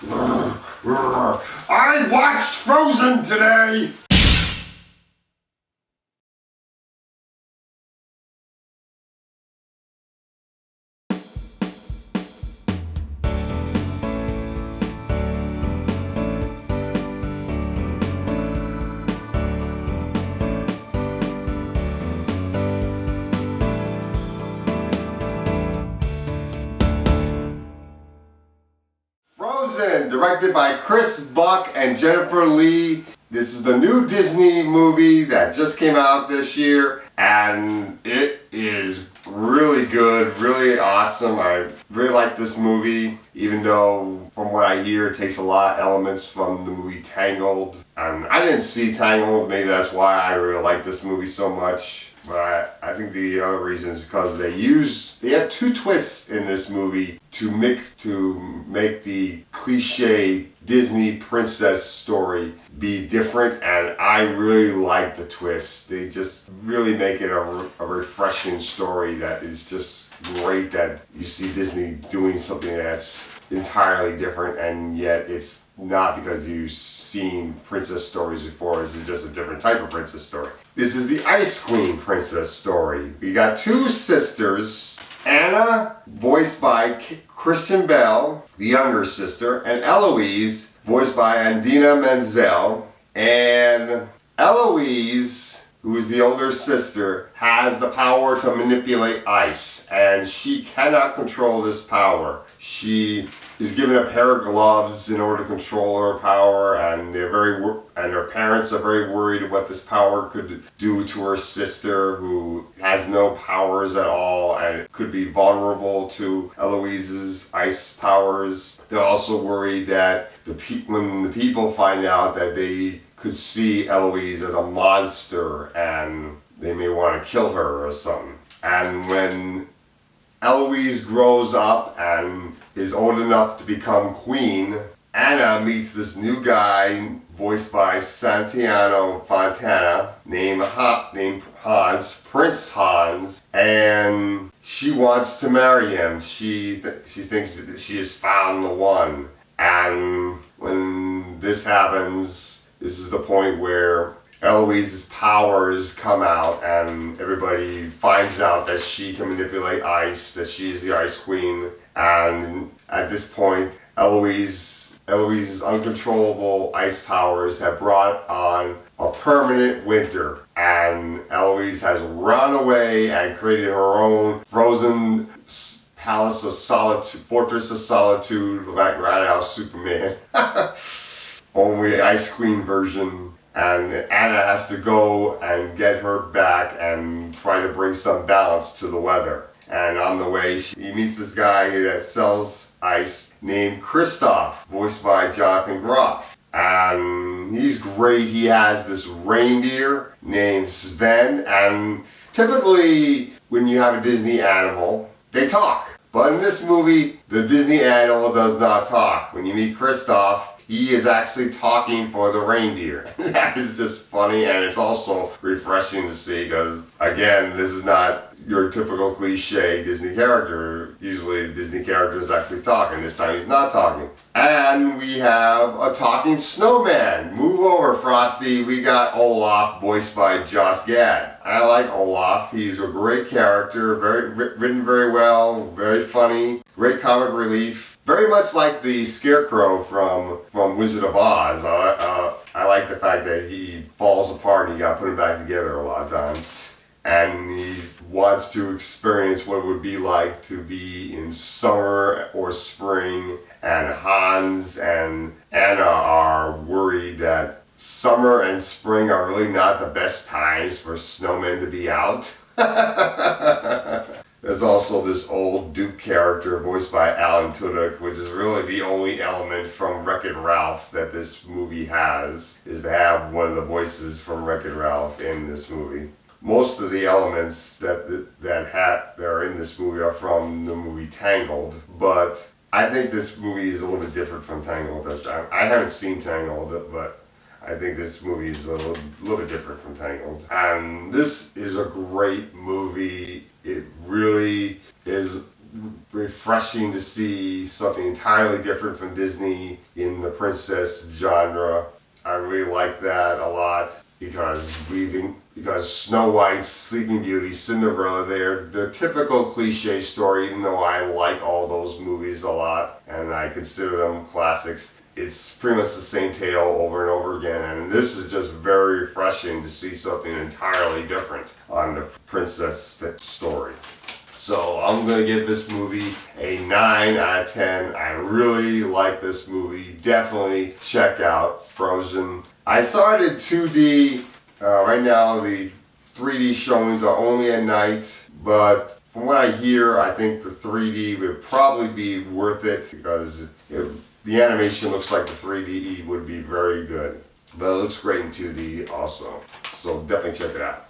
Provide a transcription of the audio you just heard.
I watched Frozen today! Frozen, directed by Chris Buck and Jennifer Lee. This is the new Disney movie that just came out this year, and it is really good, really awesome. I really like this movie, even though from what I hear it takes a lot of elements from the movie Tangled. And I didn't see Tangled, maybe that's why I really like this movie so much. But I think the other reason is because they have two twists in this movie to make the cliche Disney princess story be different, and I really like the twist. They just really make it a refreshing story that is just great, that you see Disney doing something that's entirely different, and yet it's not because you've seen princess stories before. This is just a different type of princess story. This is the Ice Queen princess story. We got two sisters, Anna, voiced by Kristen Bell, the younger sister, and Eloise, voiced by Andina Menzel. And Eloise, who is the older sister, has the power to manipulate ice, and she cannot control this power. She is given a pair of gloves in order to control her power, and her parents are very worried what this power could do to her sister, who has no powers at all and could be vulnerable to Eloise's ice powers. They're also worried that when the people find out that they could see Eloise as a monster, and they may want to kill her or something. And when Eloise grows up and is old enough to become queen, Anna meets this new guy voiced by Santiago Fontana named Hans, Prince Hans, and she wants to marry him. She thinks that she has found the one. And when this happens, this is the point where Eloise's powers come out, and everybody finds out that she can manipulate ice, that she's the Ice Queen. And at this point, Eloise's uncontrollable ice powers have brought on a permanent winter. And Eloise has run away and created her own frozen palace of solitude, fortress of solitude, like right out of Superman. Only Ice Queen version. And Anna has to go and get her back and try to bring some balance to the weather. And on the way, he meets this guy that sells ice named Kristoff, voiced by Jonathan Groff. And he's great. He has this reindeer named Sven. And typically, when you have a Disney animal, they talk. But in this movie, the Disney animal does not talk. When you meet Kristoff, he is actually talking for the reindeer. That is just funny, and it's also refreshing to see, because again, this is not your typical cliche Disney character. Usually Disney characters actually talk, and this time he's not talking. And we have a talking snowman. Move over, Frosty. We got Olaf, voiced by Josh Gad. I like Olaf. He's a great character, written very well, very funny, great comic relief. Very much like the Scarecrow from Wizard of Oz. I like the fact that he falls apart and you gotta put him back together a lot of times. And he wants to experience what it would be like to be in summer or spring. And Hans and Anna are worried that summer and spring are really not the best times for snowmen to be out. There's also this old Duke character voiced by Alan Tudyk, which is really the only element from Wreck-It Ralph that this movie has, is to have one of the voices from Wreck-It Ralph in this movie. Most of the elements that are in this movie are from the movie Tangled, but I think this movie is a little bit different from Tangled. I haven't seen Tangled, but I think this movie is a little bit different from Tangled. And this is a great movie. It really is refreshing to see something entirely different from Disney in the princess genre. I really like that a lot because Snow White, Sleeping Beauty, Cinderella, they're the typical cliche story, even though I like all those movies a lot and I consider them classics. It's pretty much the same tale over and over again, and this is just very refreshing to see something entirely different on the princess story. So I'm going to give this movie a 9 out of 10. I really like this movie. Definitely check out Frozen. I saw it in 2D. Right now the 3D showings are only at night, but from what I hear, I think the 3D would probably be worth it because the animation looks like the 3D would be very good. But it looks great in 2D also. So definitely check it out.